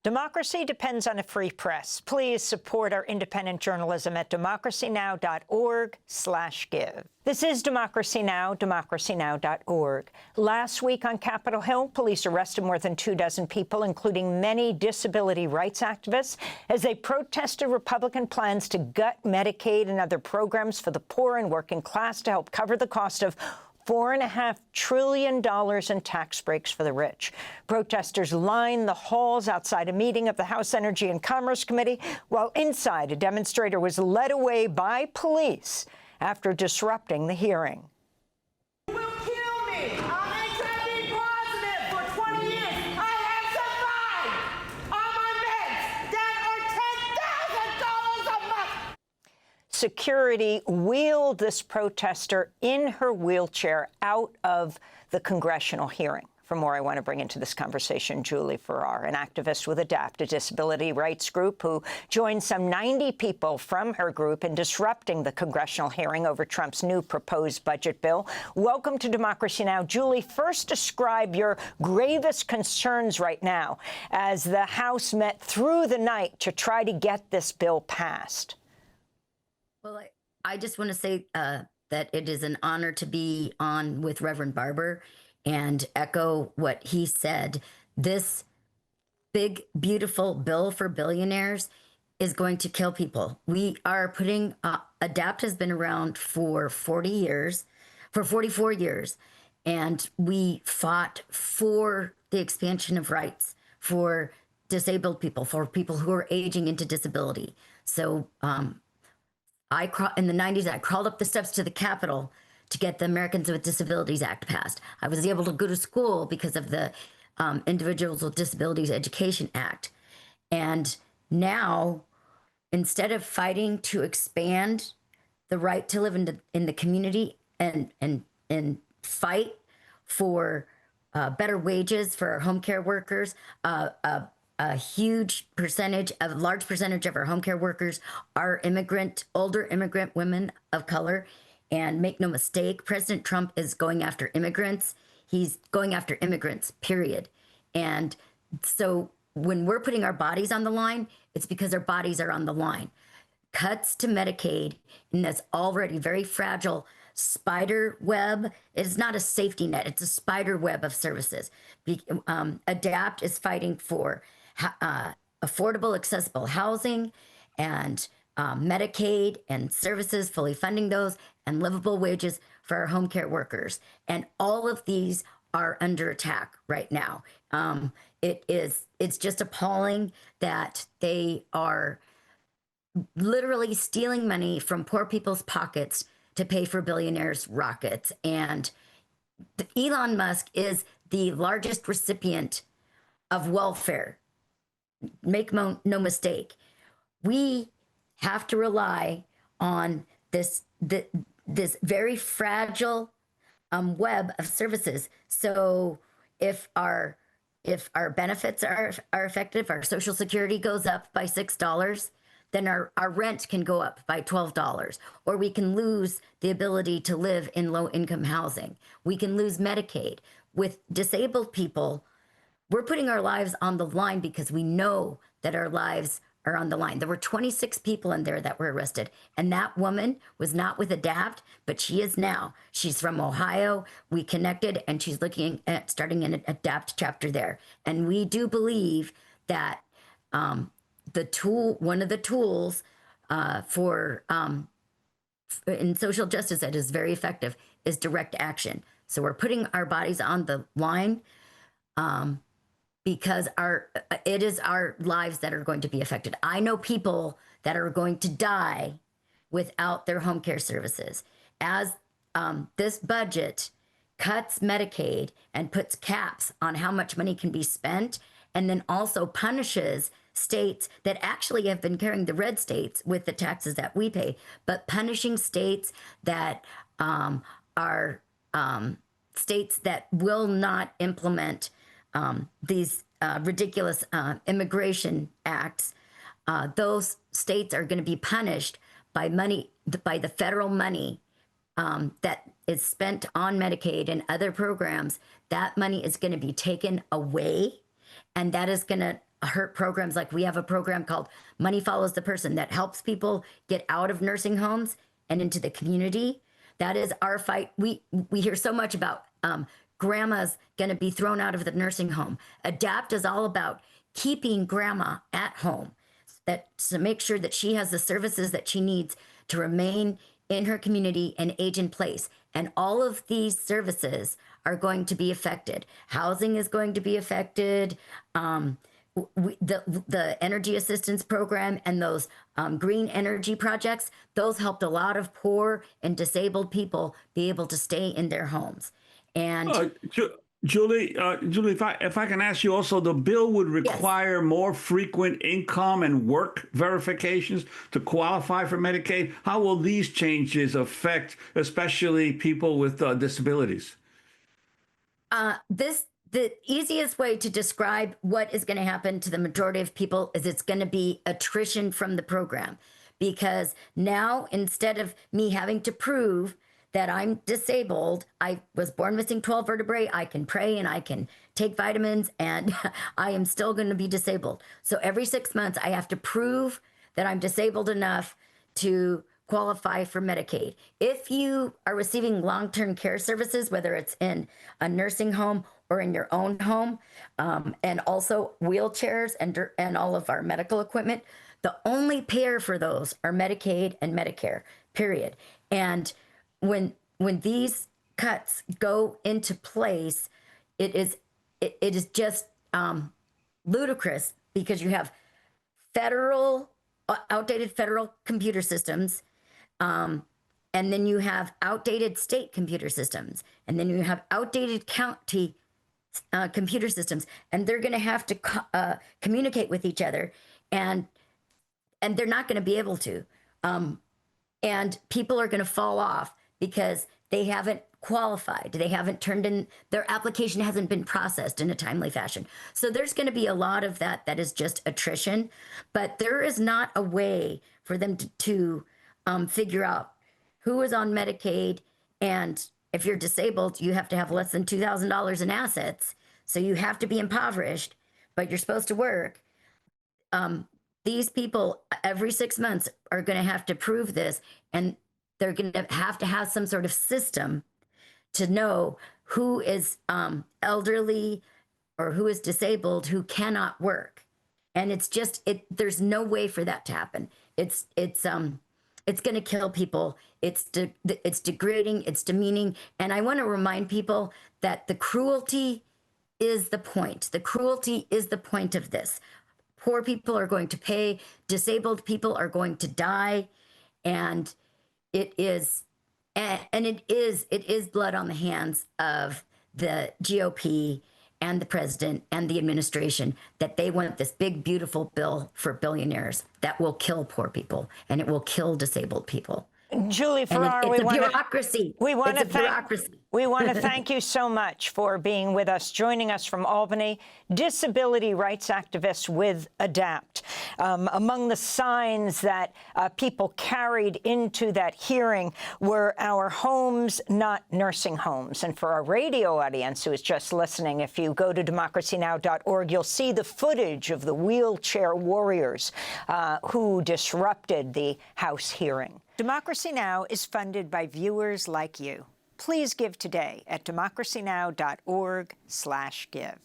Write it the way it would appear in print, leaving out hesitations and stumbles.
Democracy depends on a free press. Please support our independent journalism at democracynow.org/give. This is Democracy Now!, democracynow.org. Last week on Capitol Hill, police arrested more than 24 people, including many disability rights activists, as they protested Republican plans to gut Medicaid and other programs for the poor and working class to help cover the cost of $4.5 trillion in tax breaks for the rich. Protesters lined the halls outside a meeting of the House Energy and Commerce Committee, while inside, a demonstrator was led away by police after disrupting the hearing. You will kill me. I'm HIV positive for 20 years. I have survived on my meds that are $10,000 a month. Security wheeled this protester in her wheelchair out of the congressional hearing. For more, I want to bring into this conversation Julie Farrar, an activist with ADAPT, a disability rights group, who joined some 90 people from her group in disrupting the congressional hearing over Trump's new proposed budget bill. Welcome to Democracy Now! Julie, first describe your gravest concerns right now as the House met through the night to try to get this bill passed. Well, I just want to say that it is an honor to be on with Reverend Barber and echo what he said. This big, beautiful bill for billionaires is going to kill people. We are putting, ADAPT has been around for 44 years, and we fought for the expansion of rights for disabled people, for people who are aging into disability. So, in the 90s, I crawled up the steps to the Capitol to get the Americans with Disabilities Act passed. I was able to go to school because of the Individuals with Disabilities Education Act. And now, instead of fighting to expand the right to live in the community and fight for better wages for our home care workers, a large percentage of our home care workers are older immigrant women of color. And make no mistake, President Trump is going after immigrants. He's going after immigrants, period. And so when we're putting our bodies on the line, it's because our bodies are on the line. Cuts to Medicaid in this already very fragile spider web. It's not a safety net. It's a spider web of services. ADAPT is fighting for affordable, accessible housing and Medicaid and services, fully funding those, and livable wages for our home care workers. And all of these are under attack right now. It's just appalling that they are literally stealing money from poor people's pockets to pay for billionaires' rockets. And Elon Musk is the largest recipient of welfare. Make no mistake. We have to rely on this very fragile web of services. So if our benefits are effective, our Social Security goes up by $6, then our rent can go up by $12, or we can lose the ability to live in low-income housing. We can lose Medicaid. With disabled people, we're putting our lives on the line because we know that our lives are on the line. There were 26 people in there that were arrested, and that woman was not with ADAPT, but she is now. She's from Ohio. We connected, and she's looking at starting an ADAPT chapter there. And we do believe that one of the tools in social justice that is very effective is direct action. So we're putting our bodies on the line because it is our lives that are going to be affected. I know people that are going to die without their home care services. As this budget cuts Medicaid and puts caps on how much money can be spent, and then also punishes states that actually have been carrying the red states with the taxes that we pay, but punishing states that are states that will not implement these ridiculous immigration acts. Those states are going to be punished by the federal money that is spent on Medicaid and other programs. That money is going to be taken away, and that is going to hurt programs. Like we have a program called Money Follows the Person that helps people get out of nursing homes and into the community. That is our fight. We hear so much about grandma's going to be thrown out of the nursing home. ADAPT is all about keeping grandma at home, that to make sure that she has the services that she needs to remain in her community and age in place. And all of these services are going to be affected. Housing is going to be affected. The energy assistance program and those green energy projects, those helped a lot of poor and disabled people be able to stay in their homes. And Julie, if I can ask you also, the bill would require more frequent income and work verifications to qualify for Medicaid. How will these changes affect especially people with disabilities? The easiest way to describe what is going to happen to the majority of people is it's going to be attrition from the program. Because now, instead of me having to prove that I'm disabled, I was born missing 12 vertebrae, I can pray and I can take vitamins, and I am still going to be disabled. So every 6 months, I have to prove that I'm disabled enough to qualify for Medicaid. If you are receiving long-term care services, whether it's in a nursing home or in your own home, and also wheelchairs and all of our medical equipment, the only payer for those are Medicaid and Medicare, period. And when these cuts go into place, it is just ludicrous, because you have outdated federal computer systems, and then you have outdated state computer systems, and then you have outdated county computer systems, and they're going to have to communicate with each other, and they're not going to be able to, and people are going to fall off because they haven't qualified. They haven't turned in, their application hasn't been processed in a timely fashion. So there's going to be a lot of that is just attrition, but there is not a way for them to figure out who is on Medicaid. And if you're disabled, you have to have less than $2,000 in assets. So you have to be impoverished, but you're supposed to work. These people every 6 months are going to have to prove this, and they're going to have some sort of system to know who is elderly or who is disabled, who cannot work. And it's just, there's no way for that to happen. It's going to kill people. It's degrading, it's demeaning. And I want to remind people that the cruelty is the point. The cruelty is the point of this. Poor people are going to pay, disabled people are going to die, and it is blood on the hands of the GOP and the president and the administration, that they want this big, beautiful bill for billionaires that will kill poor people and it will kill disabled people. Julie Farrar, it's a bureaucracy. We want to bureaucracy. thank you so much for being with us, joining us from Albany, disability rights activists with ADAPT. Among the signs that people carried into that hearing were "Our homes, not nursing homes." And for our radio audience who is just listening, if you go to democracynow.org, you'll see the footage of the wheelchair warriors who disrupted the House hearing. Democracy Now! Is funded by viewers like you. Please give today at democracynow.org/give.